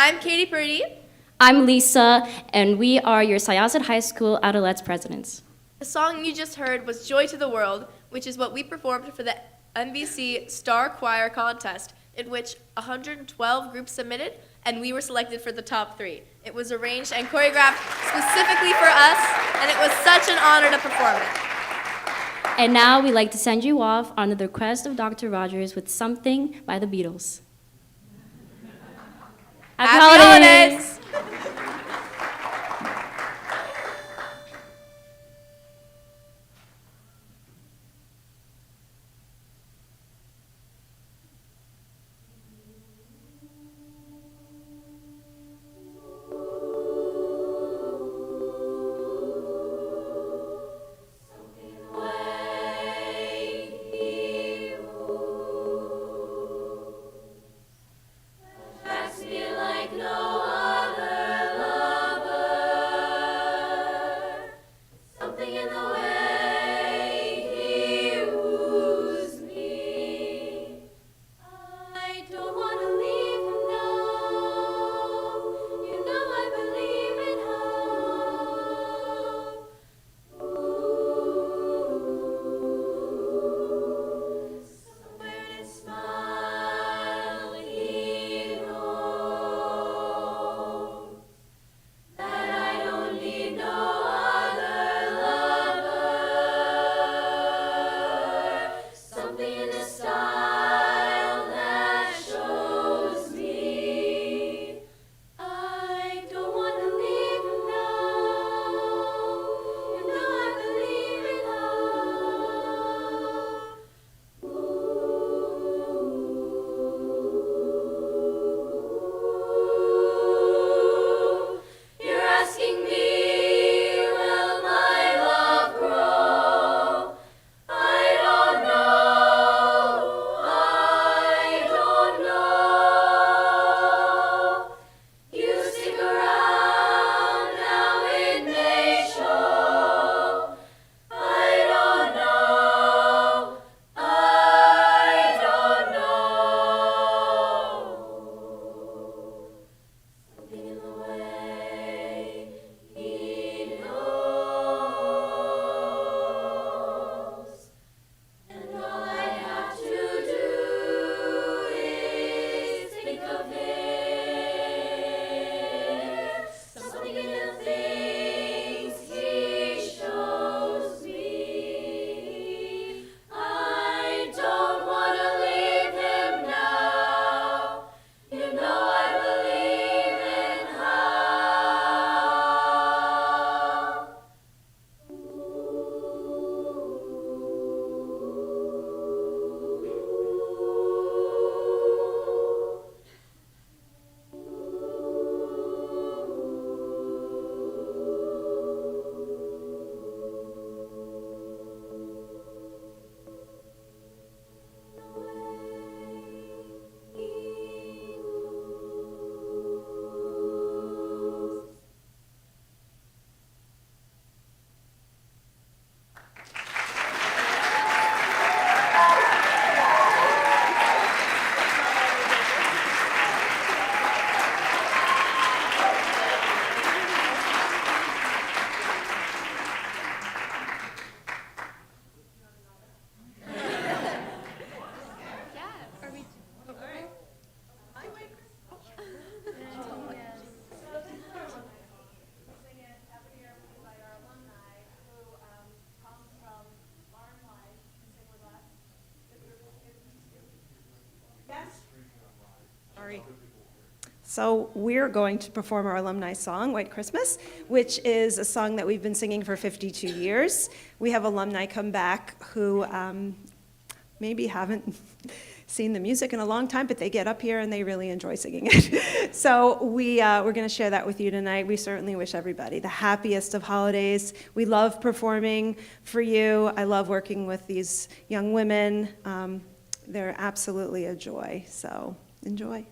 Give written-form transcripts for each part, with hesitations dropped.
I'm Katie Purdy. I'm Lisa, and we are your Syosset High School Adolets presidents. The song you just heard was Joy to the World, which is what we performed for the NBC Star Choir contest, in which 112 groups submitted, and we were selected for the top 3. It was arranged and choreographed specifically for us, and it was such an honor to perform it. And now we'd like to send you off on the request of Dr. Rogers with Something by the Beatles. Happy holidays! So we're going to perform our alumni song, White Christmas, which is a song that we've been singing for 52 years. We have alumni come back who maybe haven't seen the music in a long time, but they get up here and they really enjoy singing it. So we're going to share that with you tonight. We certainly wish everybody the happiest of holidays. We love performing for you. I love working with these young women. They're absolutely a joy, so enjoy.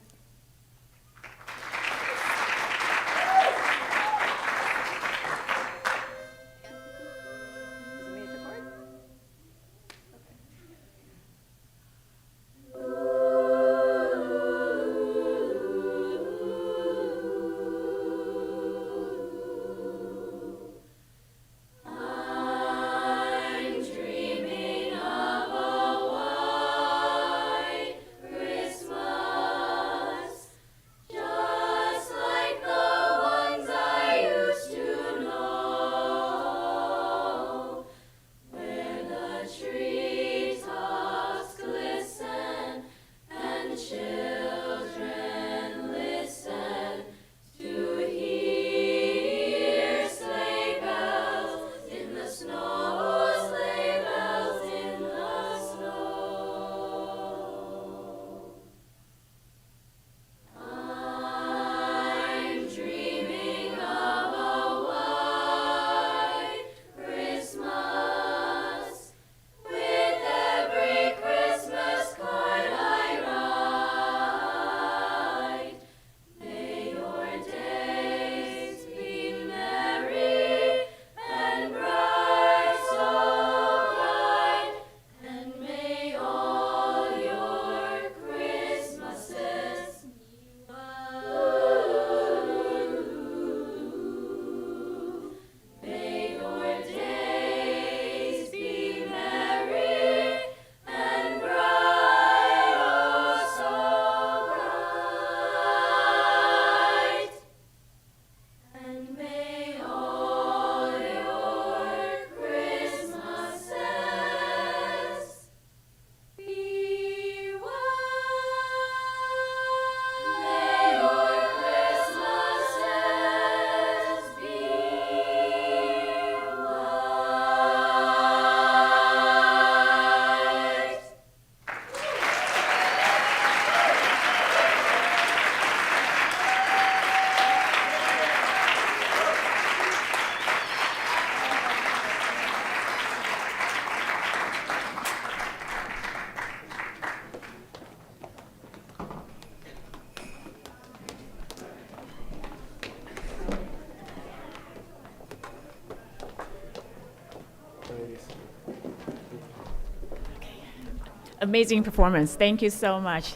amazing performance. Thank you so much.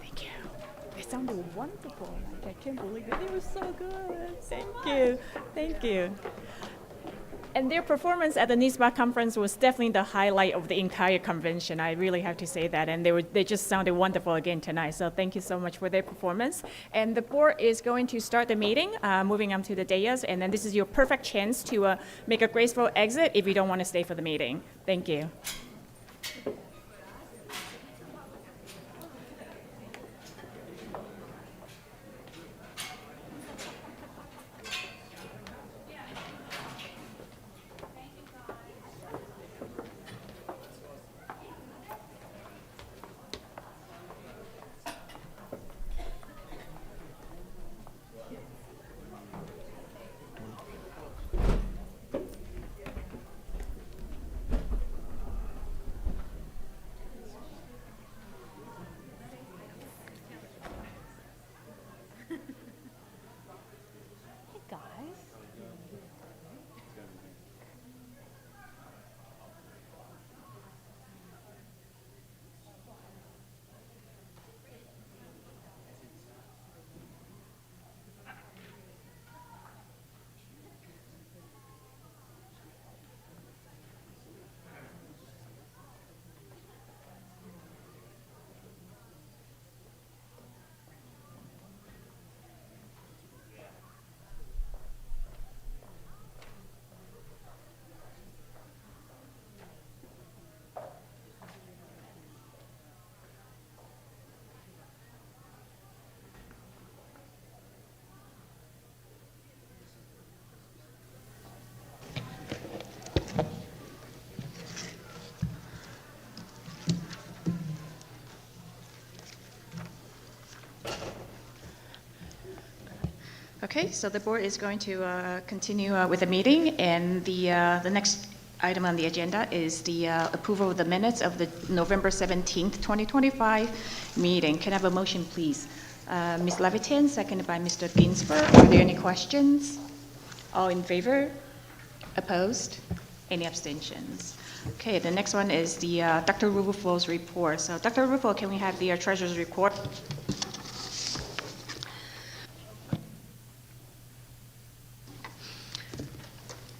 Thank you. They sounded wonderful. Like, I can't believe it. They were so good. Thank you. Thank you. And their performance at the NISBA conference was definitely the highlight of the entire convention. I really have to say that. And they just sounded wonderful again tonight. So thank you so much for their performance. And the board is going to start the meeting, moving on to the dais. And then this is your perfect chance to make a graceful exit if you don't want to stay for the meeting. Thank you. Okay, so the board is going to continue with the meeting, and the next item on the agenda is the approval of the minutes of the November 17th, 2025 meeting. Can I have a motion, please? Ms. Levitin, seconded by Mr. Ginsberg. Are there any questions? All in favor? Opposed? Any abstentions? Okay, the next one is the Dr. Rufo's report. So Dr. Rufo, can we have the treasurer's report?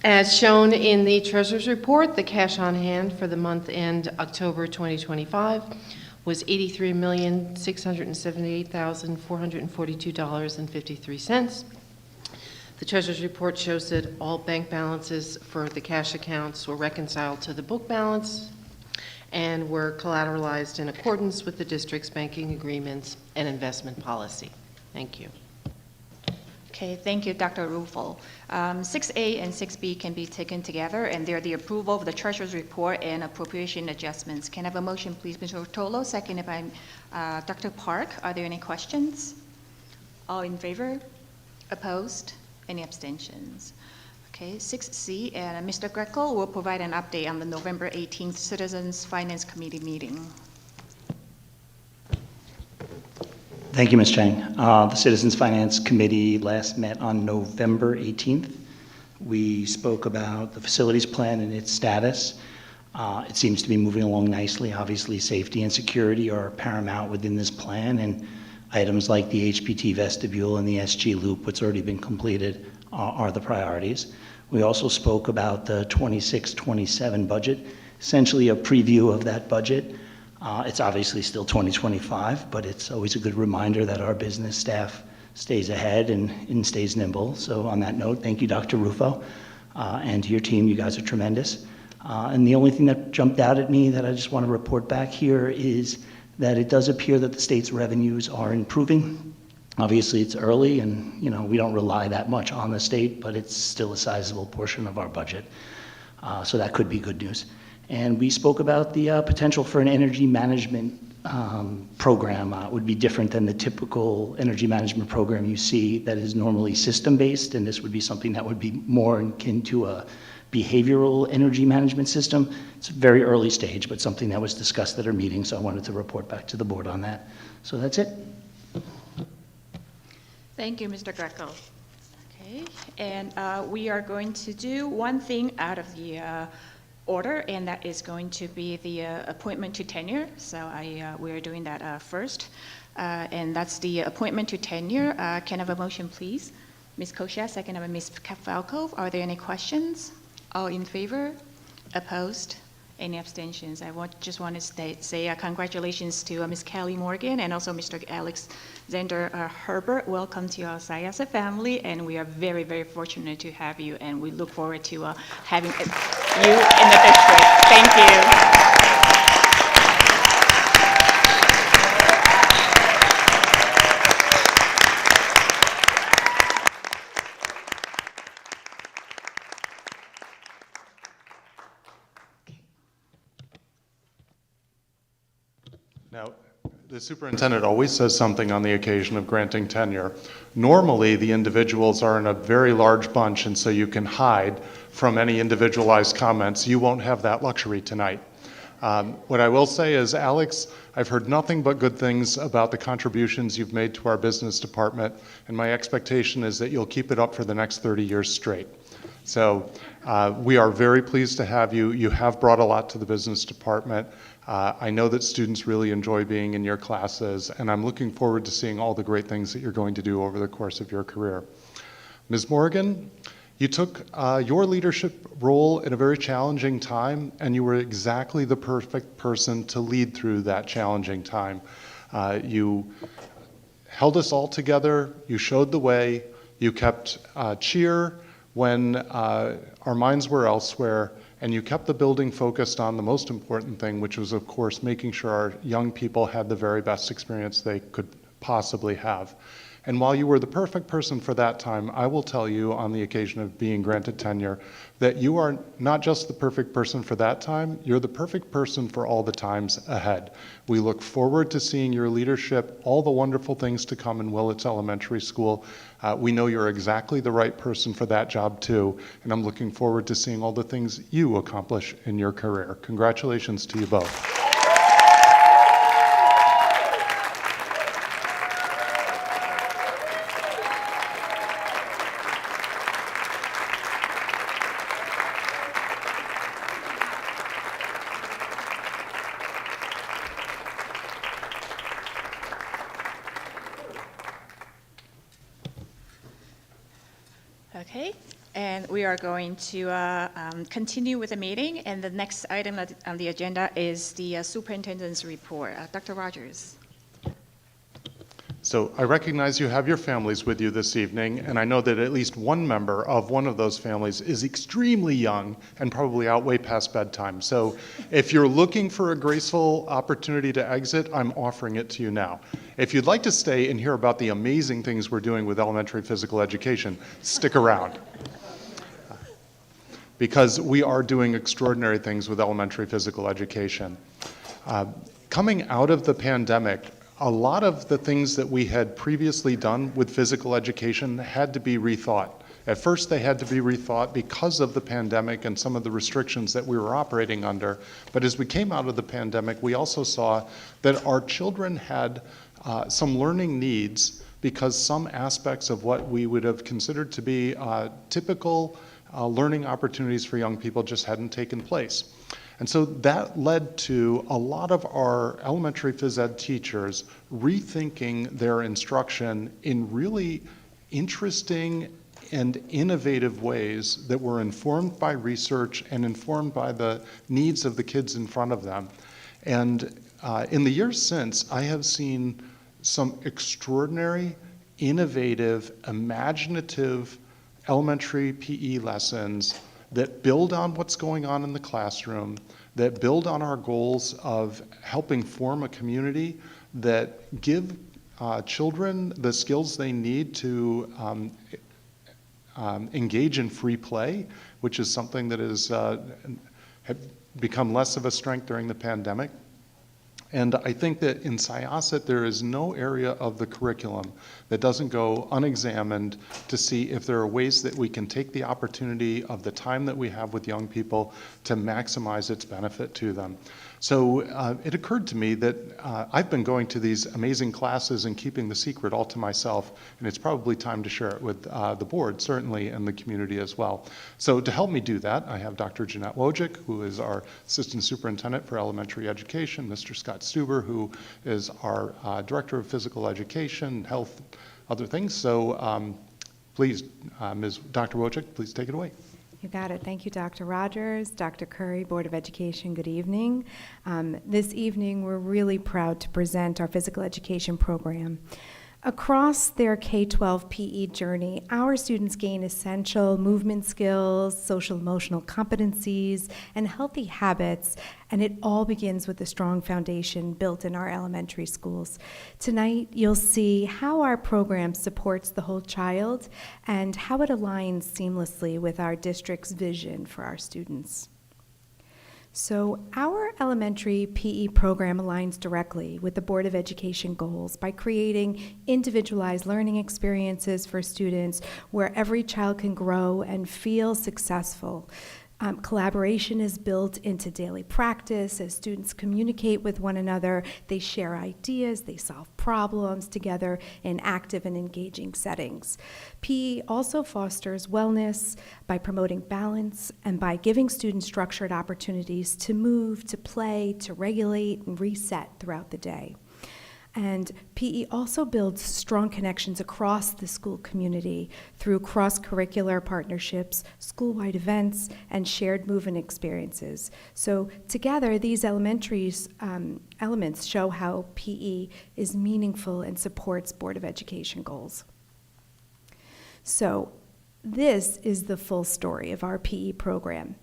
As shown in the treasurer's report, the cash on hand for the month end October 2025 was $83,678,442.53. The treasurer's report shows that all bank balances for the cash accounts were reconciled to the book balance and were collateralized in accordance with the district's banking agreements and investment policy. Thank you. Okay, thank you, Dr. Rufo. 6A and 6B can be taken together, and they're the approval of the treasurer's report and appropriation adjustments. Can I have a motion, please, Mr. Rotolo, seconded by Dr. Park? Are there any questions? All in favor? Opposed? Any abstentions? Okay, 6C, and Mr. Greco will provide an update on the November 18th Citizens Finance Committee meeting. Thank you, Ms. Chang. The Citizens Finance Committee last met on November 18th. We spoke about the facilities plan and its status. It seems to be moving along nicely. Obviously, safety and security are paramount within this plan, and items like the HPT vestibule and the SG loop, what's already been completed, are the priorities. We also spoke about the 26-27 budget, essentially a preview of that budget. It's obviously still 2025, but it's always a good reminder that our business staff stays ahead and stays nimble. So on that note, thank you, Dr. Rufo, and to your team. You guys are tremendous. And the only thing that jumped out at me that I just want to report back here is that it does appear that the state's revenues are improving. Obviously, it's early, and we don't rely that much on the state, but it's still a sizable portion of our budget. So that could be good news. And we spoke about the potential for an energy management program. It would be different than the typical energy management program you see that is normally system-based, and this would be something that would be more akin to a behavioral energy management system. It's a very early stage, but something that was discussed at our meeting, so I wanted to report back to the board on that. So that's it. Thank you, Mr. Greco. Okay, and we are going to do one thing out of the order, and that is going to be the appointment to tenure. So we are doing that first. And that's the appointment to tenure. Can I have a motion, please? Ms. Koshia, second by Ms. Falco. Are there any questions? All in favor? Opposed? Any abstentions? I just want to say congratulations to Ms. Kelly Morgan and also Mr. Alexander Herbert. Welcome to our Syosset family, and we are very, very fortunate to have you, and we look forward to having you in the district. Thank you. Now, the superintendent always says something on the occasion of granting tenure. Normally, the individuals are in a very large bunch, and so you can hide from any individualized comments. You won't have that luxury tonight. What I will say is, Alex, I've heard nothing but good things about the contributions you've made to our business department, and my expectation is that you'll keep it up for the next 30 years straight. So we are very pleased to have you. You have brought a lot to the business department. I know that students really enjoy being in your classes, and I'm looking forward to seeing all the great things that you're going to do over the course of your career. Ms. Morgan, you took your leadership role in a very challenging time, and you were exactly the perfect person to lead through that challenging time. You held us all together, you showed the way, you kept cheer when our minds were elsewhere, and you kept the building focused on the most important thing, which was, of course, making sure our young people had the very best experience they could possibly have. And while you were the perfect person for that time, I will tell you on the occasion of being granted tenure that you are not just the perfect person for that time, you're the perfect person for all the times ahead. We look forward to seeing your leadership, all the wonderful things to come in Willits Elementary School. We know you're exactly the right person for that job too, and I'm looking forward to seeing all the things you accomplish in your career. Congratulations to you both. Okay, and we are going to continue with the meeting, and the next item on the agenda is the superintendent's report. Dr. Rogers. So I recognize you have your families with you this evening, and I know that at least one member of one of those families is extremely young and probably out way past bedtime. So if you're looking for a graceful opportunity to exit, I'm offering it to you now. If you'd like to stay and hear about the amazing things we're doing with elementary physical education, stick around. Because we are doing extraordinary things with elementary physical education. Coming out of the pandemic, a lot of the things that we had previously done with physical education had to be rethought. At first, they had to be rethought because of the pandemic and some of the restrictions that we were operating under. But as we came out of the pandemic, we also saw that our children had some learning needs because some aspects of what we would have considered to be typical learning opportunities for young people just hadn't taken place. And so that led to a lot of our elementary phys ed teachers rethinking their instruction in really interesting and innovative ways that were informed by research and informed by the needs of the kids in front of them. And in the years since, I have seen some extraordinary, innovative, imaginative elementary PE lessons that build on what's going on in the classroom, that build on our goals of helping form a community, that give children the skills they need to engage in free play, which is something that has become less of a strength during the pandemic. And I think that in Syosset, there is no area of the curriculum that doesn't go unexamined to see if there are ways that we can take the opportunity of the time that we have with young people to maximize its benefit to them. So it occurred to me that I've been going to these amazing classes and keeping the secret all to myself, and it's probably time to share it with the board, certainly, and the community as well. So to help me do that, I have Dr. Jeanette Wojcik, who is our Assistant Superintendent for Elementary Education, Mr. Scott Stuber, who is our Director of Physical Education, Health, other things. So please, Ms. Dr. Wojcik, please take it away. You got it. Thank you, Dr. Rogers, Dr. Curry, Board of Education. Good evening. This evening, we're really proud to present our physical education program. Across their K-12 PE journey, our students gain essential movement skills, social emotional competencies, and healthy habits, and it all begins with a strong foundation built in our elementary schools. Tonight, you'll see how our program supports the whole child and how it aligns seamlessly with our district's vision for our students. So our elementary PE program aligns directly with the Board of Education goals by creating individualized learning experiences for students where every child can grow and feel successful. Collaboration is built into daily practice as students communicate with one another, they share ideas, they solve problems together in active and engaging settings. PE also fosters wellness by promoting balance and by giving students structured opportunities to move, to play, to regulate, and reset throughout the day. And PE also builds strong connections across the school community through cross-curricular partnerships, school-wide events, and shared movement experiences. So together, these elementary elements show how PE is meaningful and supports Board of Education goals. So this is the full story of our PE program.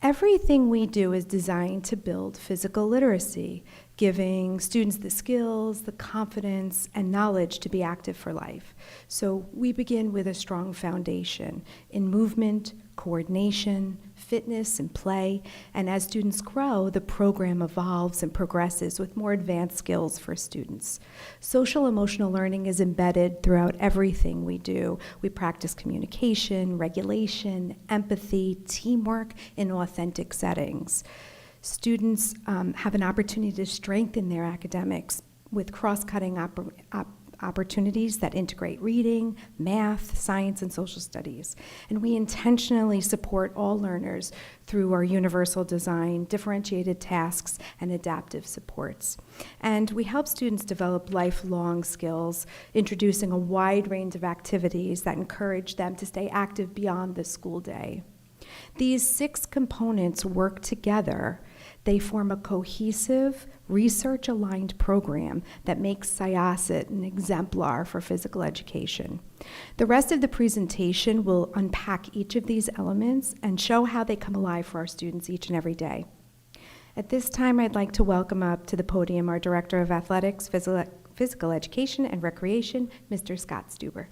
Everything we do is designed to build physical literacy, giving students the skills, the confidence, and knowledge to be active for life. So we begin with a strong foundation in movement, coordination, fitness, and play. And as students grow, the program evolves and progresses with more advanced skills for students. Social emotional learning is embedded throughout everything we do. We practice communication, regulation, empathy, teamwork in authentic settings. Students have an opportunity to strengthen their academics with cross-cutting opportunities that integrate reading, math, science, and social studies. And we intentionally support all learners through our universal design, differentiated tasks, and adaptive supports. And we help students develop lifelong skills, introducing a wide range of activities that encourage them to stay active beyond the school day. These 6 components work together. They form a cohesive, research-aligned program that makes Syosset an exemplar for physical education. The rest of the presentation will unpack each of these elements and show how they come alive for our students each and every day. At this time, I'd like to welcome up to the podium our Director of Athletics, Physical Education, and Recreation, Mr. Scott Stuber.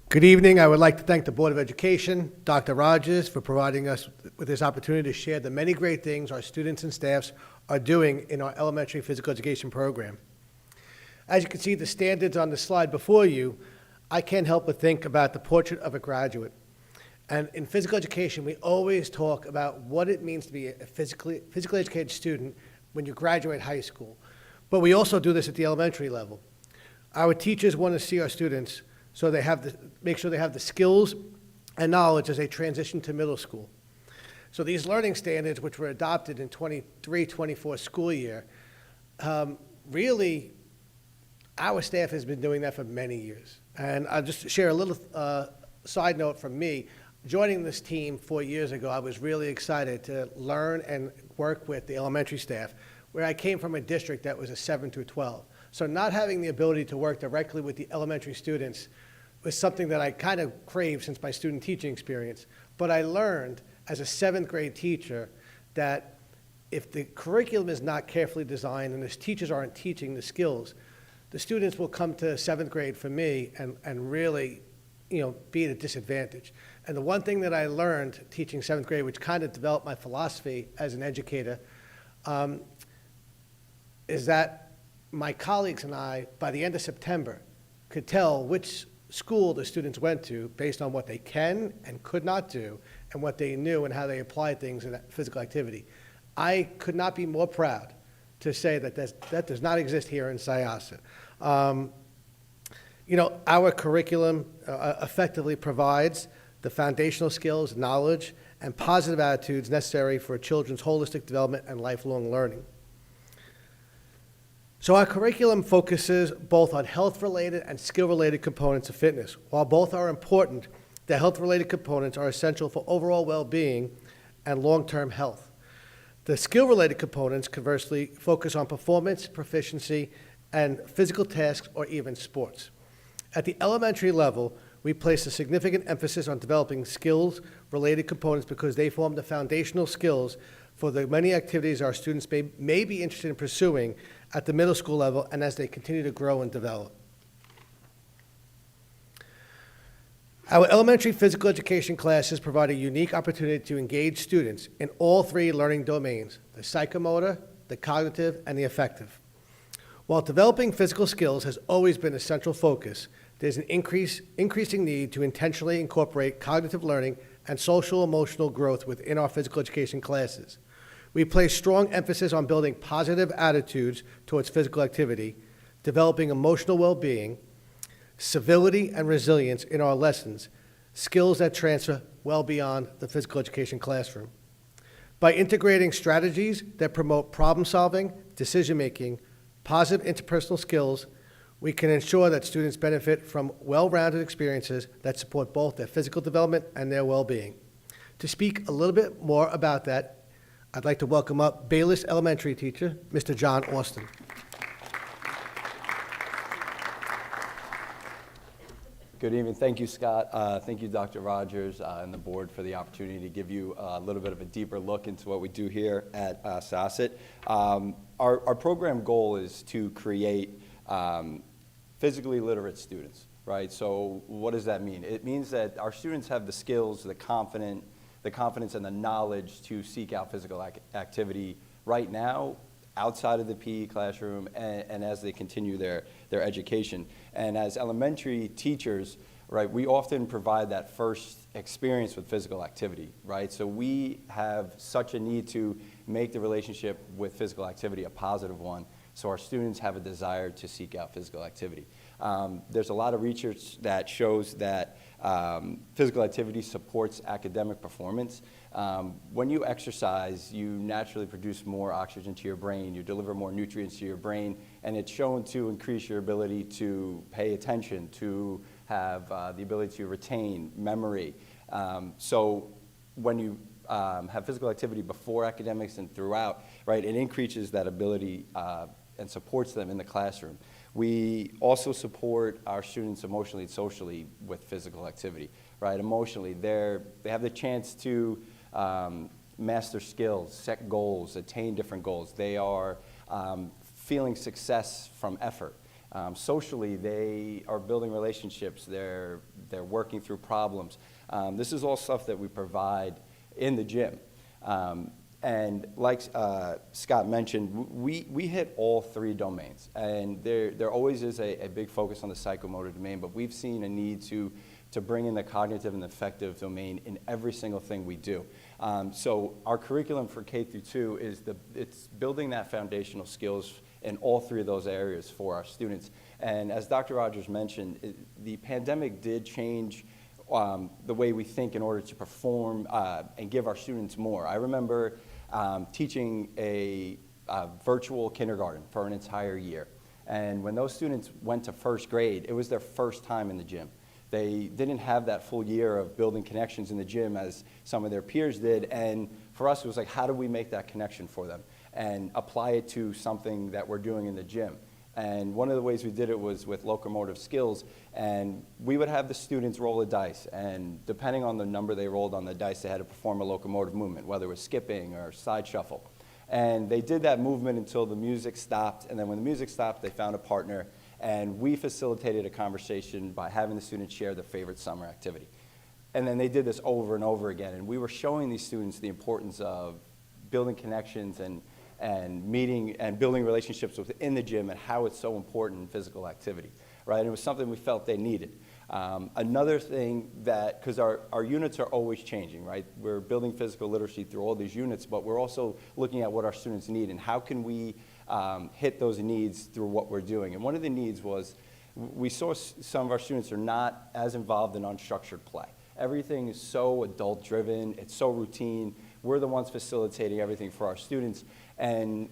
Good evening. I would like to thank the Board of Education, Dr. Rogers, for providing us with this opportunity to share the many great things our students and staffs are doing in our elementary physical education program. As you can see, the standards on the slide before you, I can't help but think about the portrait of a graduate. And in physical education, we always talk about what it means to be a physically educated student when you graduate high school. But we also do this at the elementary level. Our teachers want to see our students so they make sure they have the skills and knowledge as they transition to middle school. So these learning standards, which were adopted in 23-24 school year, really, our staff has been doing that for many years. And I'll just share a little side note from me. Joining this team 4 years ago, I was really excited to learn and work with the elementary staff, where I came from a district that was a 7 through 12. So not having the ability to work directly with the elementary students was something that I kind of craved since my student teaching experience. But I learned as a 7th grade teacher that if the curriculum is not carefully designed and the teachers aren't teaching the skills, the students will come to 7th grade for me and really, be at a disadvantage. And the one thing that I learned teaching 7th grade, which kind of developed my philosophy as an educator, is that my colleagues and I, by the end of September, could tell which school the students went to based on what they can and could not do and what they knew and how they applied things in that physical activity. I could not be more proud to say that that does not exist here in Syosset. Our curriculum effectively provides the foundational skills, knowledge, and positive attitudes necessary for children's holistic development and lifelong learning. So our curriculum focuses both on health-related and skill-related components of fitness. While both are important, the health-related components are essential for overall well-being and long-term health. The skill-related components, conversely, focus on performance, proficiency, and physical tasks or even sports. At the elementary level, we place a significant emphasis on developing skills-related components because they form the foundational skills for the many activities our students may be interested in pursuing at the middle school level and as they continue to grow and develop. Our elementary physical education classes provide a unique opportunity to engage students in all three learning domains, the psychomotor, the cognitive, and the affective. While developing physical skills has always been a central focus, there's an increasing need to intentionally incorporate cognitive learning and social-emotional growth within our physical education classes. We place strong emphasis on building positive attitudes towards physical activity, developing emotional well-being, civility and resilience in our lessons, skills that transfer well beyond the physical education classroom. By integrating strategies that promote problem-solving, decision-making, positive interpersonal skills, we can ensure that students benefit from well-rounded experiences that support both their physical development and their well-being. To speak a little bit more about that, I'd like to welcome up Bayless Elementary teacher, Mr. John Austin. Good evening. Thank you, Scott. Thank you, Dr. Rogers, and the board for the opportunity to give you a little bit of a deeper look into what we do here at Syosset. Our program goal is to create physically literate students, right? So what does that mean? It means that our students have the skills, the confidence and the knowledge to seek out physical activity right now, outside of the PE classroom, and as they continue their education. And as elementary teachers, right, we often provide that first experience with physical activity, right? So we have such a need to make the relationship with physical activity a positive one, so our students have a desire to seek out physical activity. There's a lot of research that shows that physical activity supports academic performance. When you exercise, you naturally produce more oxygen to your brain, you deliver more nutrients to your brain, and it's shown to increase your ability to pay attention, to have the ability to retain memory. So when you have physical activity before academics and throughout, right, it increases that ability and supports them in the classroom. We also support our students emotionally and socially with physical activity, right? Emotionally, they have the chance to master skills, set goals, attain different goals. They are feeling success from effort. Socially, they are building relationships. They're working through problems. This is all stuff that we provide in the gym. And like Scott mentioned, we hit all three domains. And there always is a big focus on the psychomotor domain, but we've seen a need to bring in the cognitive and the affective domain in every single thing we do. So our curriculum for K through 2 it's building that foundational skills in all three of those areas for our students. And as Dr. Rogers mentioned, the pandemic did change the way we think in order to perform and give our students more. I remember teaching a virtual kindergarten for an entire year. And when those students went to first grade, it was their first time in the gym. They didn't have that full year of building connections in the gym as some of their peers did. And for us, it was like, how do we make that connection for them and apply it to something that we're doing in the gym? And one of the ways we did it was with locomotive skills. And we would have the students roll a dice. And depending on the number they rolled on the dice, they had to perform a locomotive movement, whether it was skipping or side shuffle. And they did that movement until the music stopped. And then when the music stopped, they found a partner. And we facilitated a conversation by having the students share their favorite summer activity. And then they did this over and over again. And we were showing these students the importance of building connections and meeting and building relationships within the gym and how it's so important in physical activity, right? And it was something we felt they needed. Another thing that, because our units are always changing, right? We're building physical literacy through all these units, but we're also looking at what our students need and how can we hit those needs through what we're doing. And one of the needs was we saw some of our students are not as involved in unstructured play. Everything is so adult-driven, it's so routine. We're the ones facilitating everything for our students, and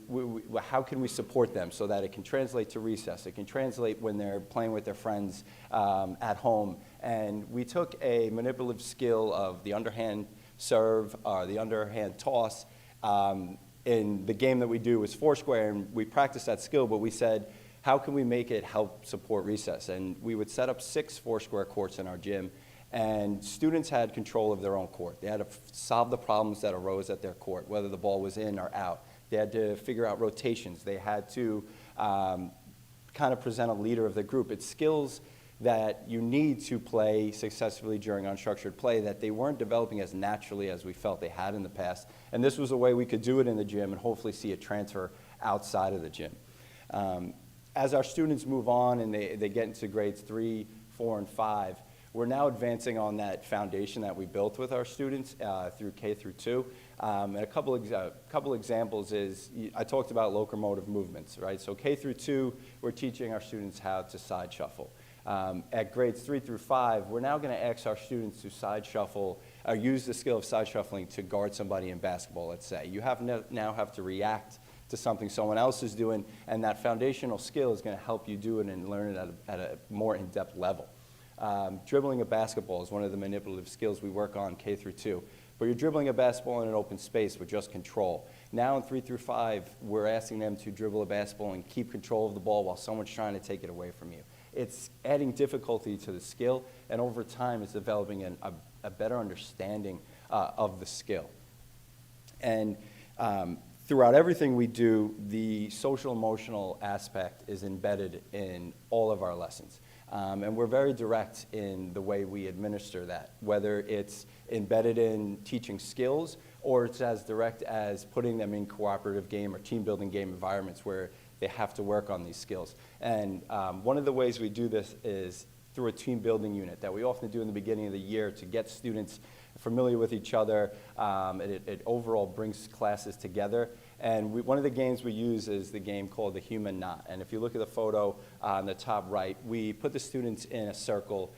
how can we support them so that it can translate to recess, it can translate when they're playing with their friends at home. And we took a manipulative skill of the underhand serve, or the underhand toss. In the game that we do is Foursquare, and we practice that skill, but we said, how can we make it help support recess? And we would set up 6 Foursquare courts in our gym, and students had control of their own court. They had to solve the problems that arose at their court, whether the ball was in or out. They had to figure out rotations. They had to kind of present a leader of the group. It's skills that you need to play successfully during unstructured play that they weren't developing as naturally as we felt they had in the past. And this was a way we could do it in the gym and hopefully see it transfer outside of the gym. As our students move on and they get into grades 3, 4, and 5, we're now advancing on that foundation that we built with our students through K through 2. And a couple examples is, I talked about locomotive movements, right? So K through 2, we're teaching our students how to side shuffle. At grades 3 through 5, we're now going to ask our students to side shuffle, or use the skill of side shuffling to guard somebody in basketball, let's say. You now have to react to something someone else is doing, and that foundational skill is going to help you do it and learn it at a more in-depth level. Dribbling a basketball is one of the manipulative skills we work on K through 2. But you're dribbling a basketball in an open space with just control. Now in 3 through 5, we're asking them to dribble a basketball and keep control of the ball while someone's trying to take it away from you. It's adding difficulty to the skill, and over time it's developing a better understanding of the skill. And throughout everything we do, the social-emotional aspect is embedded in all of our lessons. And we're very direct in the way we administer that, whether it's embedded in teaching skills or it's as direct as putting them in cooperative game or team-building game environments where they have to work on these skills. And one of the ways we do this is through a team-building unit that we often do in the beginning of the year to get students familiar with each other. It overall brings classes together. And one of the games we use is the game called the Human Knot. And if you look at the photo on the top right, we put the students in a circle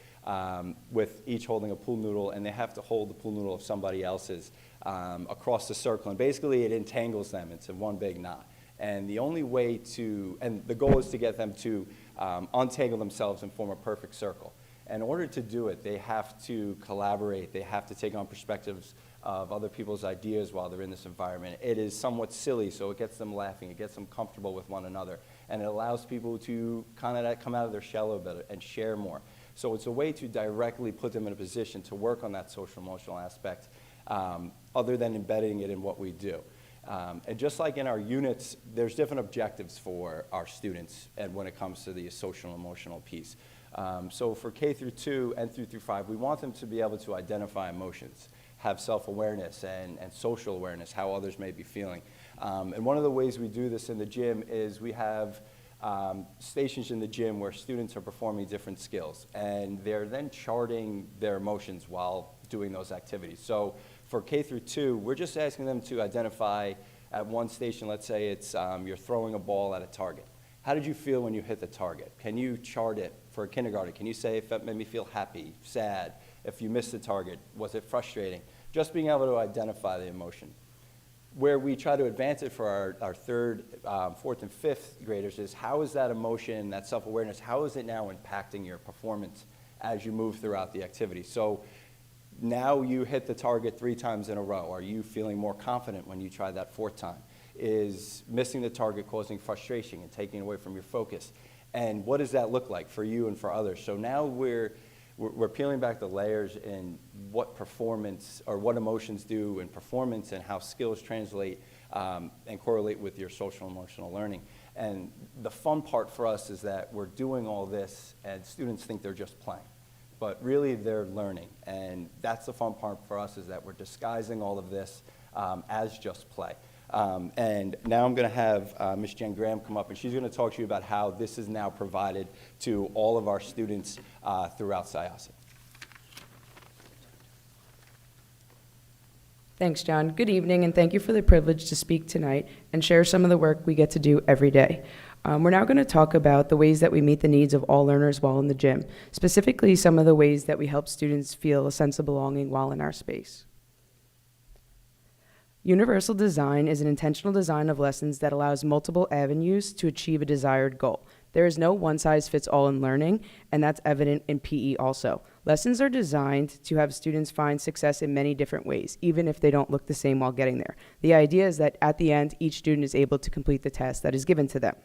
with each holding a pool noodle, and they have to hold the pool noodle of somebody else's across the circle. And basically it entangles them into one big knot. And the only way and the goal is to get them to untangle themselves and form a perfect circle. In order to do it, they have to collaborate. They have to take on perspectives of other people's ideas while they're in this environment. It is somewhat silly, so it gets them laughing. It gets them comfortable with one another. And it allows people to kind of come out of their shell a bit and share more. So it's a way to directly put them in a position to work on that social-emotional aspect other than embedding it in what we do. And just like in our units, there's different objectives for our students and when it comes to the social and emotional piece. So for K through 2 and through 5, we want them to be able to identify emotions, have self-awareness and social awareness, how others may be feeling. And one of the ways we do this in the gym is we have stations in the gym where students are performing different skills, and they're then charting their emotions while doing those activities. So for K through 2, we're just asking them to identify at one station, let's say it's you're throwing a ball at a target. How did you feel when you hit the target? Can you chart it for a kindergarten? Can you say if it made me feel happy, sad? If you missed the target, was it frustrating? Just being able to identify the emotion. Where we try to advance it for our 3rd, 4th, and 5th graders is how is that emotion, that self-awareness, how is it now impacting your performance as you move throughout the activity? So now you hit the target 3 times in a row. Are you feeling more confident when you try that 4th time? Is missing the target causing frustration and taking away from your focus? And what does that look like for you and for others? So now we're peeling back the layers in what performance or what emotions do in performance and how skills translate and correlate with your social emotional learning. And the fun part for us is that we're doing all this and students think they're just playing. But really they're learning. And that's the fun part for us is that we're disguising all of this as just play. And now I'm going to have Ms. Jen Graham come up, and she's going to talk to you about how this is now provided to all of our students throughout Syosset. Thanks, John. Good evening, and thank you for the privilege to speak tonight and share some of the work we get to do every day. We're now going to talk about the ways that we meet the needs of all learners while in the gym, specifically some of the ways that we help students feel a sense of belonging while in our space. Universal design is an intentional design of lessons that allows multiple avenues to achieve a desired goal. There is no one-size-fits-all in learning, and that's evident in PE also. Lessons are designed to have students find success in many different ways, even if they don't look the same while getting there. The idea is that at the end, each student is able to complete the task that is given to them.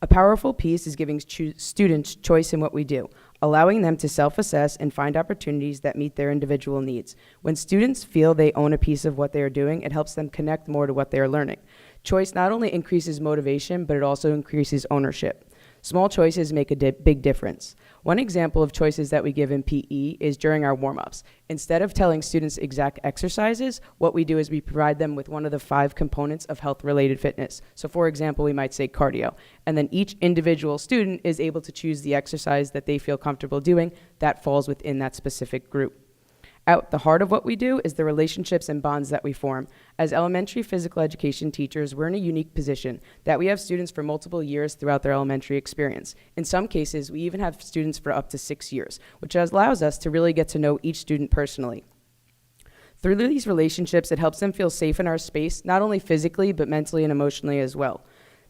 A powerful piece is giving students choice in what we do, allowing them to self-assess and find opportunities that meet their individual needs. When students feel they own a piece of what they are doing, it helps them connect more to what they are learning. Choice not only increases motivation, but it also increases ownership. Small choices make a big difference. One example of choices that we give in PE is during our warm-ups. Instead of telling students exact exercises, what we do is we provide them with one of the 5 components of health-related fitness. So for example, we might say cardio, and then each individual student is able to choose the exercise that they feel comfortable doing that falls within that specific group. At the heart of what we do is the relationships and bonds that we form. As elementary physical education teachers, we're in a unique position that we have students for multiple years throughout their elementary experience. In some cases, we even have students for up to 6 years, which allows us to really get to know each student personally. Through these relationships, it helps them feel safe in our space, not only physically, but mentally and emotionally as well.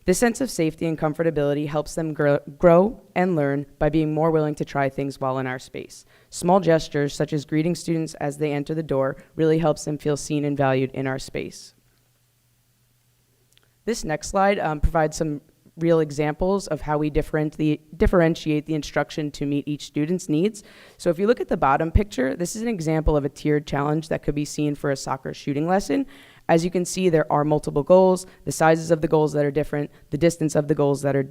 This sense of safety and comfortability helps them grow and learn by being more willing to try things while in our space. Small gestures, such as greeting students as they enter the door, really helps them feel seen and valued in our space. This next slide provides some real examples of how we differentiate the instruction to meet each student's needs. So if you look at the bottom picture, this is an example of a tiered challenge that could be seen for a soccer shooting lesson. As you can see, there are multiple goals, the sizes of the goals that are different, the distance of the goals are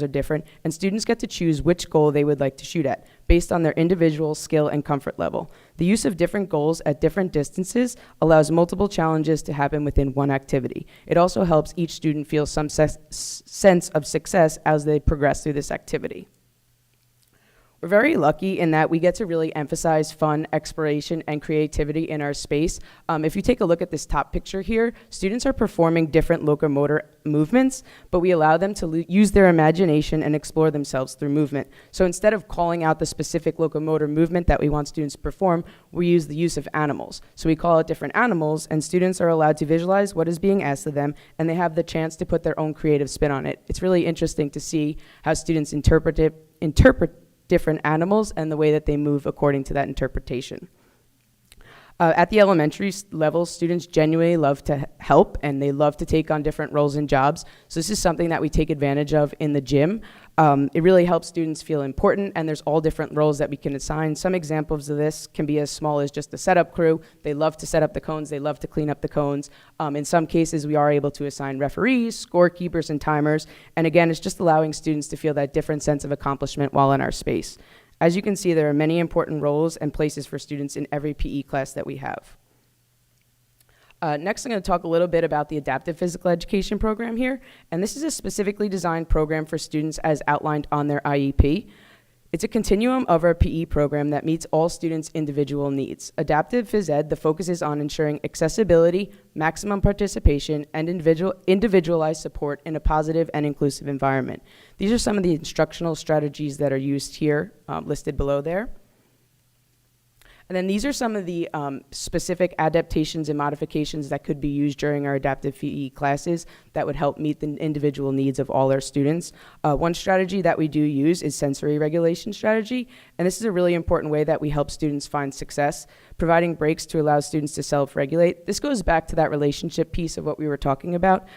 different, and students get to choose which goal they would like to shoot at, based on their individual skill and comfort level. The use of different goals at different distances allows multiple challenges to happen within one activity. It also helps each student feel some sense of success as they progress through this activity. We're very lucky in that we get to really emphasize fun, exploration, and creativity in our space. If you take a look at this top picture here, students are performing different locomotor movements, but we allow them to use their imagination and explore themselves through movement. So instead of calling out the specific locomotor movement that we want students to perform, we use the use of animals. So we call out different animals, and students are allowed to visualize what is being asked of them, and they have the chance to put their own creative spin on it. It's really interesting to see how students interpret different animals and the way that they move according to that interpretation. At the elementary level, students genuinely love to help and they love to take on different roles and jobs. So this is something that we take advantage of in the gym. It really helps students feel important, and there's all different roles that we can assign. Some examples of this can be as small as just the setup crew. They love to set up the cones, they love to clean up the cones. In some cases, we are able to assign referees, scorekeepers, and timers. And again, it's just allowing students to feel that different sense of accomplishment while in our space. As you can see, there are many important roles and places for students in every PE class that we have. Next, I'm going to talk a little bit about the adaptive physical education program here. And this is a specifically designed program for students as outlined on their IEP. It's a continuum of our PE program that meets all students' individual needs. Adaptive Phys Ed, the focus is on ensuring accessibility, maximum participation, and individualized support in a positive and inclusive environment. These are some of the instructional strategies that are used here, listed below there. And then these are some of the specific adaptations and modifications that could be used during our adaptive PE classes that would help meet the individual needs of all our students. One strategy that we do use is sensory regulation strategy, and this is a really important way that we help students find success, providing breaks to allow students to self-regulate. This goes back to that relationship piece of what we were talking about.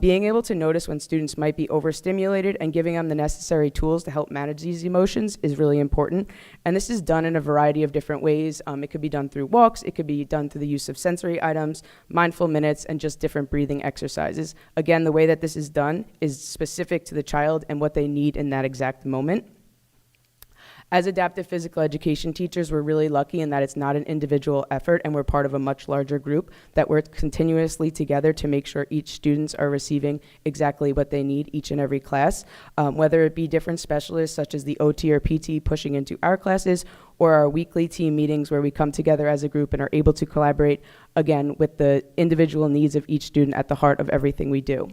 Being able to notice when students might be overstimulated and giving them the necessary tools to help manage these emotions is really important. And this is done in a variety of different ways. It could be done through walks, it could be done through the use of sensory items, mindful minutes, and just different breathing exercises. Again, the way that this is done is specific to the child and what they need in that exact moment. As adaptive physical education teachers, we're really lucky in that it's not an individual effort and we're part of a much larger group that works continuously together to make sure each students are receiving exactly what they need each and every class, whether it be different specialists such as the OT or PT pushing into our classes, or our weekly team meetings where we come together as a group and are able to collaborate, again, with the individual needs of each student at the heart of everything we do.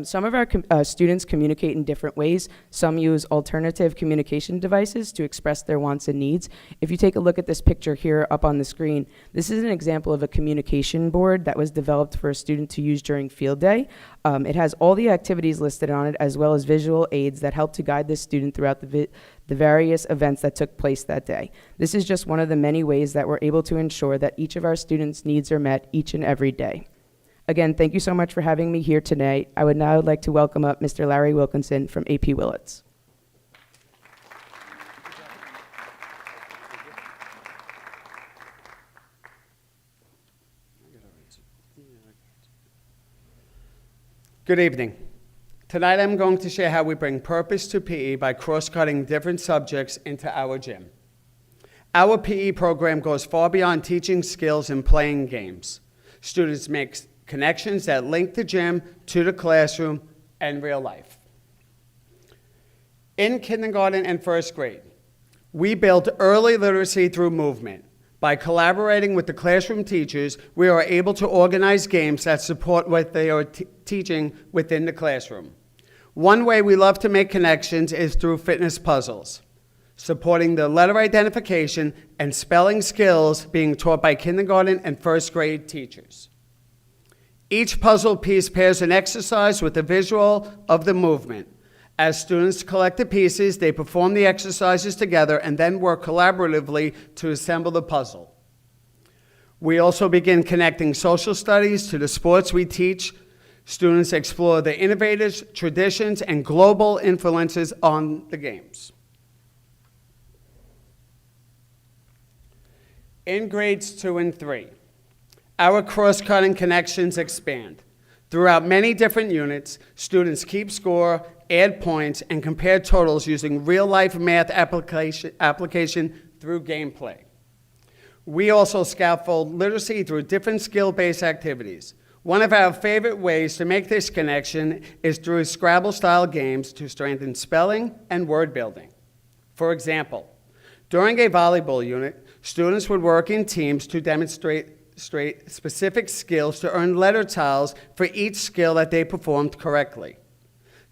Some of our students communicate in different ways. Some use alternative communication devices to express their wants and needs. If you take a look at this picture here up on the screen, this is an example of a communication board that was developed for a student to use during field day. It has all the activities listed on it, as well as visual aids that help to guide this student throughout the various events that took place that day. This is just one of the many ways that we're able to ensure that each of our students' needs are met each and every day. Again, thank you so much for having me here tonight. I would now like to welcome up Mr. Larry Wilkinson from AP Willits. Good evening. Tonight I'm going to share how we bring purpose to PE by cross-cutting different subjects into our gym. Our PE program goes far beyond teaching skills and playing games. Students make connections that link the gym to the classroom and real life. In kindergarten and first grade, we build early literacy through movement. By collaborating with the classroom teachers, we are able to organize games that support what they are teaching within the classroom. One way we love to make connections is through fitness puzzles, supporting the letter identification and spelling skills being taught by kindergarten and first grade teachers. Each puzzle piece pairs an exercise with a visual of the movement. As students collect the pieces, they perform the exercises together and then work collaboratively to assemble the puzzle. We also begin connecting social studies to the sports we teach. Students explore the innovators, traditions, and global influences on the games. In grades 2 and 3, our cross-cutting connections expand. Throughout many different units, students keep score, add points, and compare totals using real-life math application through gameplay. We also scaffold literacy through different skill-based activities. One of our favorite ways to make this connection is through Scrabble-style games to strengthen spelling and word building. For example, during a volleyball unit, students would work in teams to demonstrate specific skills to earn letter tiles for each skill that they performed correctly.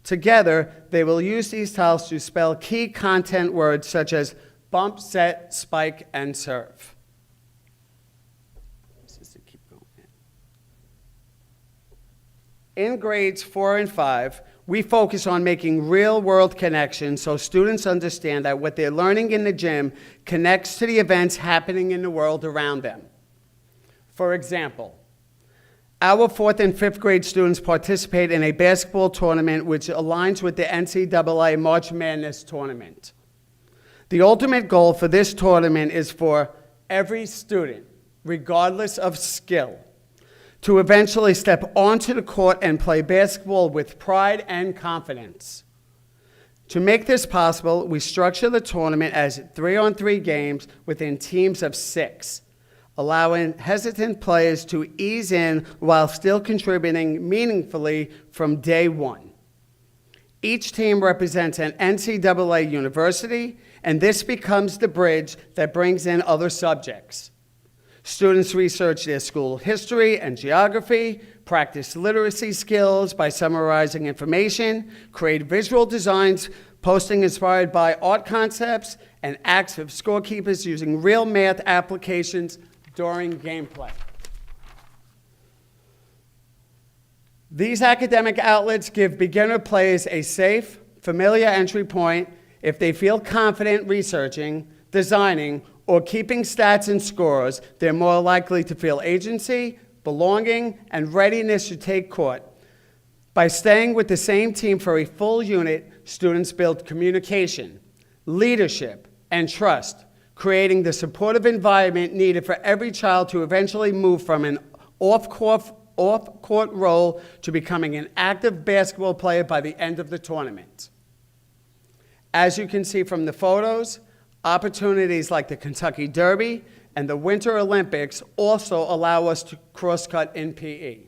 Together, they will use these tiles to spell key content words such as bump, set, spike, and serve. In grades 4 and 5, we focus on making real-world connections so students understand that what they're learning in the gym connects to the events happening in the world around them. For example, our 4th and 5th grade students participate in a basketball tournament which aligns with the NCAA March Madness tournament. The ultimate goal for this tournament is for every student, regardless of skill, to eventually step onto the court and play basketball with pride and confidence. To make this possible, we structure the tournament as 3-on-3 games within teams of 6. Allowing hesitant players to ease in while still contributing meaningfully from day one. Each team represents an NCAA university, and this becomes the bridge that brings in other subjects. Students research their school history and geography, practice literacy skills by summarizing information, create visual designs, posting inspired by art concepts, and acts of scorekeepers using real math applications during gameplay. These academic outlets give beginner players a safe, familiar entry point if they feel confident researching, designing, or keeping stats and scores. They're more likely to feel agency, belonging, and readiness to take court. By staying with the same team for a full unit, students build communication, leadership, and trust, creating the supportive environment needed for every child to eventually move from an off-court role to becoming an active basketball player by the end of the tournament. As you can see from the photos, opportunities like the Kentucky Derby and the Winter Olympics also allow us to cross-cut in PE.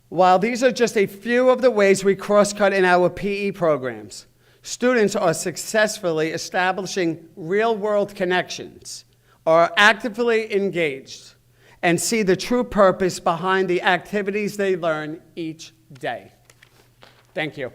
While these are just a few of the ways we cross-cut in our PE programs, students are successfully establishing real-world connections, are actively engaged, and see the true purpose behind the activities they learn each day. Thank you.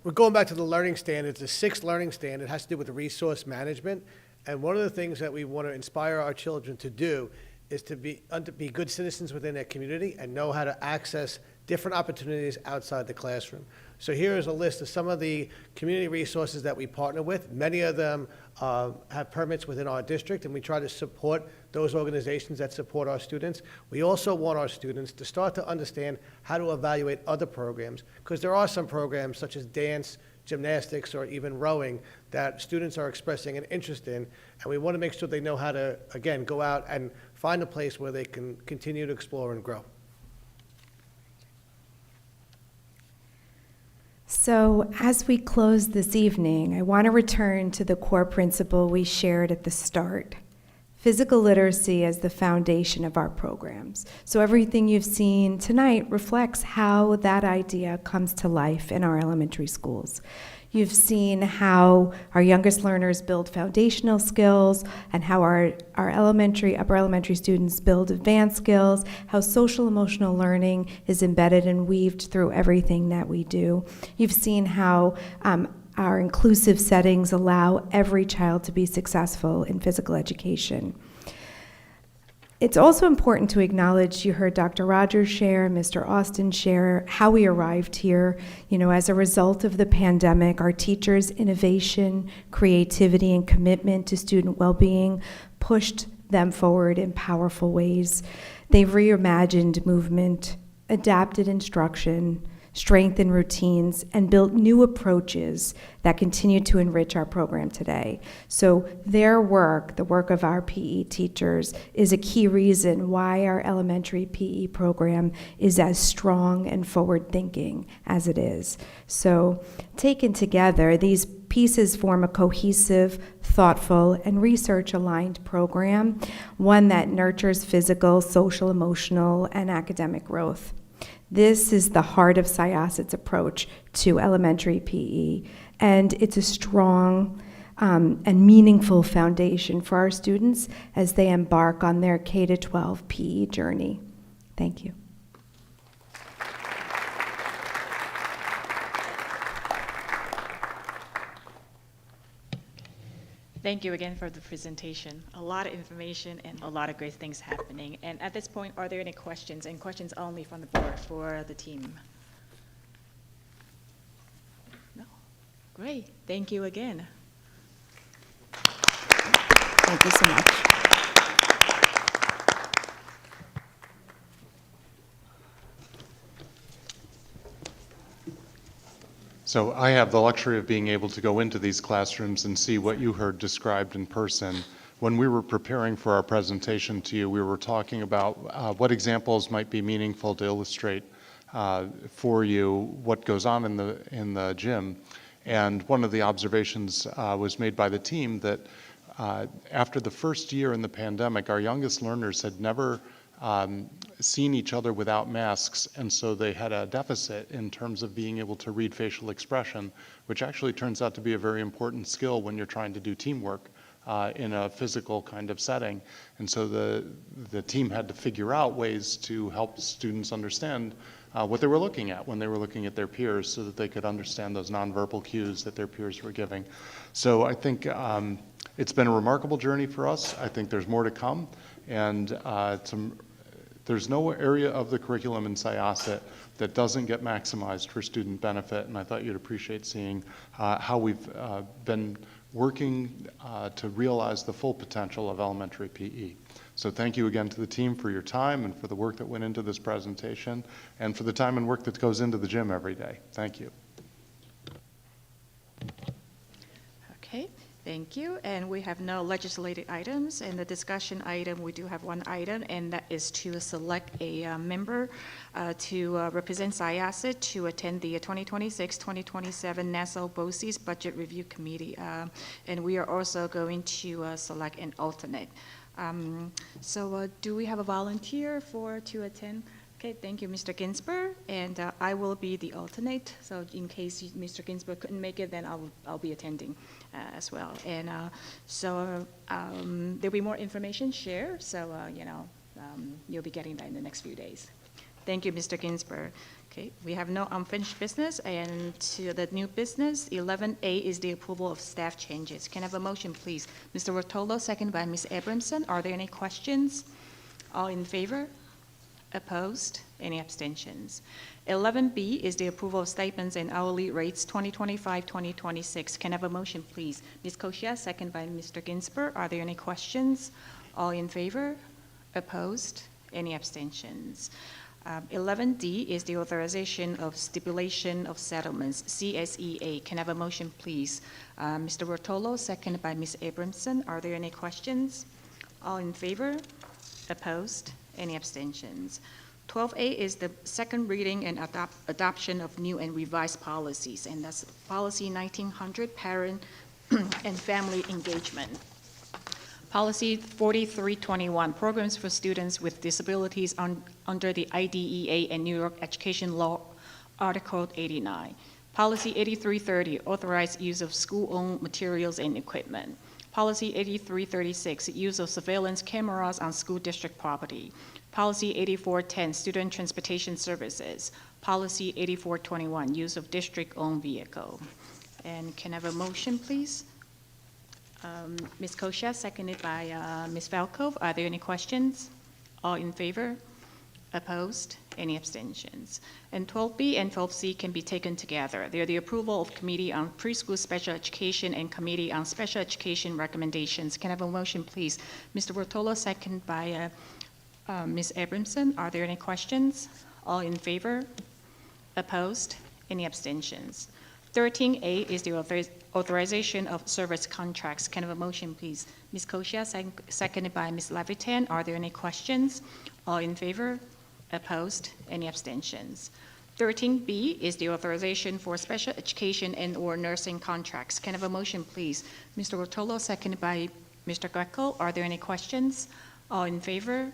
We're going back to the learning standards. The sixth learning standard has to do with the resource management. And one of the things that we want to inspire our children to do is to be good citizens within their community and know how to access different opportunities outside the classroom. So here is a list of some of the community resources that we partner with. Many of them have permits within our district, and we try to support those organizations that support our students. We also want our students to start to understand how to evaluate other programs, because there are some programs such as dance, gymnastics, or even rowing that students are expressing an interest in, and we want to make sure they know how to, again, go out and find a place where they can continue to explore and grow. So as we close this evening, I want to return to the core principle we shared at the start. Physical literacy as the foundation of our programs. So everything you've seen tonight reflects how that idea comes to life in our elementary schools. You've seen how our youngest learners build foundational skills and how our upper elementary students build advanced skills, how social emotional learning is embedded and weaved through everything that we do. You've seen how our inclusive settings allow every child to be successful in physical education. It's also important to acknowledge, you heard Dr. Rogers share, Mr. Austin share, how we arrived here. As a result of the pandemic, our teachers' innovation, creativity, and commitment to student well-being pushed them forward in powerful ways. They've reimagined movement, adapted instruction, strengthened routines, and built new approaches that continue to enrich our program today. So their work, the work of our PE teachers, is a key reason why our elementary PE program is as strong and forward-thinking as it is. So taken together, these pieces form a cohesive, thoughtful, and research-aligned program, one that nurtures physical, social, emotional, and academic growth. This is the heart of Syosset's approach to elementary PE, and it's a strong and meaningful foundation for our students as they embark on their K-12 PE journey. Thank you. Thank you again for the presentation. A lot of information and a lot of great things happening. And at this point, are there any questions, and questions only from the board for the team? No? Great. Thank you again. Thank you so much. So I have the luxury of being able to go into these classrooms and see what you heard described in person. When we were preparing for our presentation to you, we were talking about what examples might be meaningful to illustrate for you what goes on in the gym. And one of the observations was made by the team that after the first year in the pandemic, our youngest learners had never seen each other without masks, and so they had a deficit in terms of being able to read facial expression, which actually turns out to be a very important skill when you're trying to do teamwork in a physical kind of setting. And so the team had to figure out ways to help students understand what they were looking at when they were looking at their peers, so that they could understand those nonverbal cues that their peers were giving. So I think it's been a remarkable journey for us. I think there's more to come, and there's no area of the curriculum in Syosset that doesn't get maximized for student benefit, and I thought you'd appreciate seeing how we've been working to realize the full potential of elementary PE. So thank you again to the team for your time and for the work that went into this presentation, and for the time and work that goes into the gym every day. Thank you. Okay. Thank you. And we have no legislative items. And the discussion item, we do have one item, and that is to select a member to represent Syosset to attend the 2026-2027 Nassau BOCES Budget Review Committee. And we are also going to select an alternate. So do we have a volunteer to attend? Okay, thank you, Mr. Ginsberg, and I will be the alternate. So in case Mr. Ginsberg couldn't make it, then I'll be attending as well. And there'll be more information shared. So you'll be getting that in the next few days. Thank you, Mr. Ginsberg. Okay, we have no unfinished business, and to the new business, 11A is the approval of staff changes. Can I have a motion, please? Mr. Rotolo, second by Ms. Abramson. Are there any questions? All in favor? Opposed? Any abstentions? 11B is the approval of stipends and hourly rates 2025-2026. Can I have a motion, please? Ms. Koshia, second by Mr. Ginsberg. Are there any questions? All in favor? Opposed? Any abstentions? 11D is the authorization of stipulation of settlements, CSEA. Can I have a motion, please? Mr. Rotolo, second by Ms. Abramson. Are there any questions? All in favor? Opposed? Any abstentions? 12A is the second reading and adoption of new and revised policies, and that's Policy 1900, Parent and Family Engagement. Policy 4321, Programs for Students with Disabilities under the IDEA and New York Education Law, Article 89. Policy 8330, Authorized Use of School-Owned Materials and Equipment. Policy 8336, Use of Surveillance Cameras on School District Property. Policy 8410, Student Transportation Services. Policy 8421, Use of District-Owned Vehicle. And can I have a motion, please? Ms. Koshia, seconded by Ms. Falco. Are there any questions? All in favor? Opposed? Any abstentions? And 12B and 12C can be taken together. They're the approval of Committee on Preschool Special Education and Committee on Special Education recommendations. Can I have a motion, please? Mr. Rotolo, second by Ms. Abramson. Are there any questions? All in favor? Opposed? Any abstentions? 13A is the authorization of service contracts. Can I have a motion, please? Ms. Koshia, seconded by Ms. Levitan. Are there any questions? All in favor? Opposed? Any abstentions? 13B is the authorization for special education and or nursing contracts. Can I have a motion, please? Mr. Rotolo, seconded by Mr. Greco. Are there any questions? All in favor?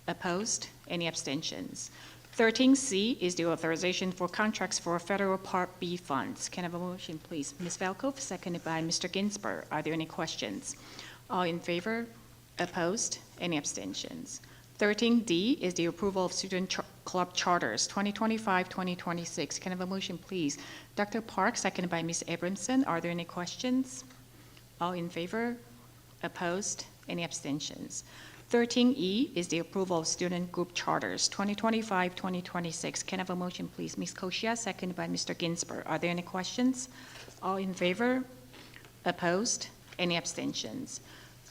Opposed? Any abstentions? 13C is the authorization for contracts for federal Part B funds. Can I have a motion, please? Ms. Valkov, seconded by Mr. Ginsberg. Are there any questions? All in favor? Opposed? Any abstentions? 13D is the approval of student club charters, 2025-2026. Can I have a motion, please? Dr. Park, seconded by Ms. Abramson. Are there any questions? All in favor? Opposed? Any abstentions? 13E is the approval of student group charters, 2025-2026. Can I have a motion, please? Ms. Koshia, seconded by Mr. Ginsberg. Are there any questions? All in favor? Opposed? Any abstentions?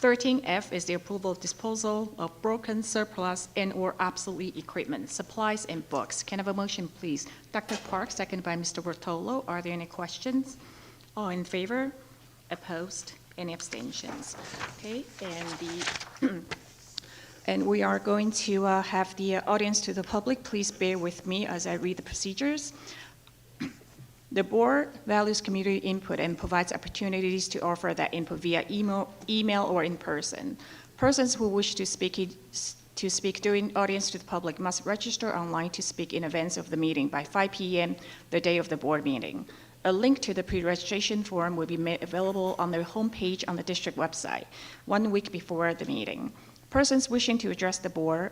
13F is the approval of disposal of broken, surplus, and or obsolete equipment, supplies, and books. Can I have a motion, please? Dr. Park, seconded by Mr. Rotolo. Are there any questions? All in favor? Opposed? Any abstentions? Okay, and and we are going to have the audience to the public. Please bear with me as I read the procedures. The board values community input and provides opportunities to offer that input via email or in person. Persons who wish to speak during audience to the public must register online to speak in advance of the meeting by 5 p.m. the day of the board meeting. A link to the pre-registration form will be made available on the homepage on the district website 1 week before the meeting. Persons wishing to address the board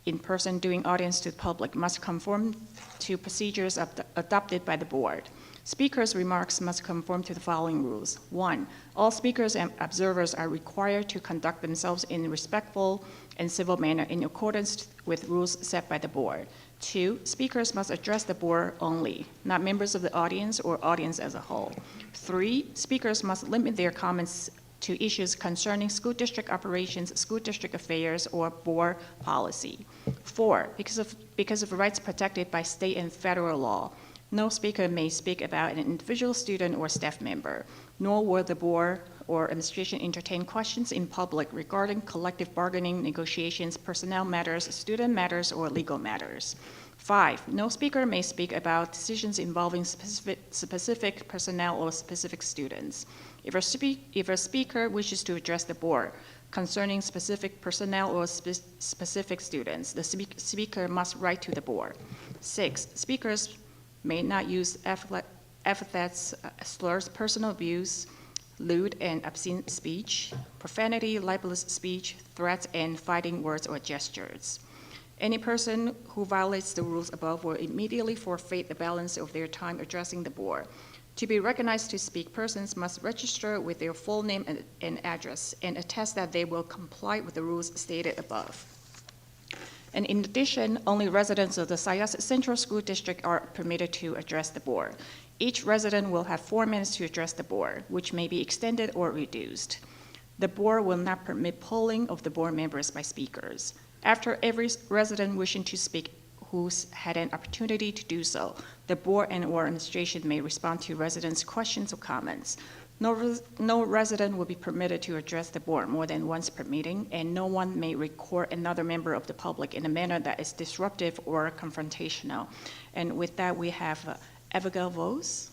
in person during audience to the public must conform to procedures adopted by the board. Speakers' remarks must conform to the following rules. 1, all speakers and observers are required to conduct themselves in a respectful and civil manner in accordance with rules set by the board. 2, speakers must address the board only, not members of the audience or audience as a whole. 3, speakers must limit their comments to issues concerning school district operations, school district affairs, or board policy. 4, because of rights protected by state and federal law, No speaker may speak about an individual student or staff member, nor will the board or administration entertain questions in public regarding collective bargaining, negotiations, personnel matters, student matters, or legal matters. 5, no speaker may speak about decisions involving specific personnel or specific students. If a speaker wishes to address the board concerning specific personnel or specific students, the speaker must write to the board. 6, speakers may not use epithets, slurs, personal abuse, lewd and obscene speech, profanity, libelous speech, threats, and fighting words or gestures. Any person who violates the rules above will immediately forfeit the balance of their time addressing the board. To be recognized to speak, persons must register with their full name and address and attest that they will comply with the rules stated above. And in addition, only residents of the Sayas Central School District are permitted to address the board. Each resident will have 4 minutes to address the board, which may be extended or reduced. The board will not permit polling of the board members by speakers. After every resident wishing to speak who's had an opportunity to do so, the board and/or administration may respond to residents' questions or comments. No resident will be permitted to address the board more than once per meeting, and no one may record another member of the public in a manner that is disruptive or confrontational. And with that, we have Abigail Vose.